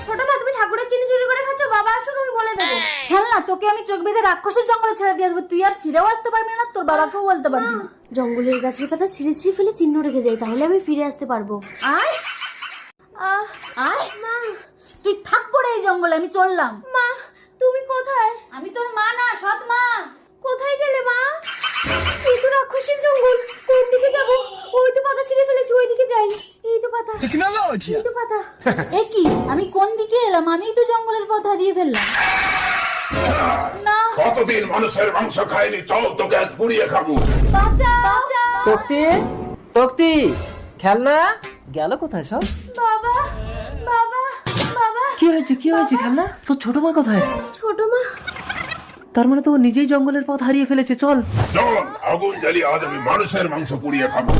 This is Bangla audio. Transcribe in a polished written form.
ছোট মা, তুমি ঠাকুরের চিনি চুরি করে খাচ্ছ? বাবা আসো, তুমি বলে দেবো। খেলনা, তোকে আমি চোখ বেঁধে রাক্ষসের জঙ্গলে ছেড়ে দিয়ে আসবো, তুই আর ফিরেও আসতে পারবি না, তোর বাবাকেও বলতে পারবি না। জঙ্গলের গাছের পাতা ছিঁড়ে ছিঁড়ে ফেলে চিহ্ন রেখে যাই, তাহলে আমি ফিরে আসতে পারবো। আয় আয় মা, তুই থাক পড়ে এই জঙ্গলে, আমি চললাম। মা তুমি কোথায়? আমি তোর মা না, সৎ মা। কোথায় গেলে মা? এই তো রাক্ষসের জঙ্গল, কোন দিকে যাব? ওই তো পাতা ছিঁড়ে ফেলেছি, ওই দিকে যাই। এই তো পাতা, এই তো পাতা। এ কি, আমি কোন দিকে এলাম? আমিই তো জঙ্গলের পথ হারিয়ে ফেললাম। না, কতদিন মানুষের মাংস খায়নি, চল তোকে আজ পুড়িয়ে খাবো। বাঁচাও। তক্তি, তক্তি, খেলনা গেল কোথায় সব? বাবা, বাবা, বাবা। কি হয়েছে, কি হয়েছে খেলনা? তোর ছোট মা কোথায়? ছোট মা, তার মানে তো ও নিজেই জঙ্গলের পথ হারিয়ে ফেলেছে। চল চল আগুন জ্বালিয়ে আজ আমি মানুষের মাংস পুড়িয়ে খাবো।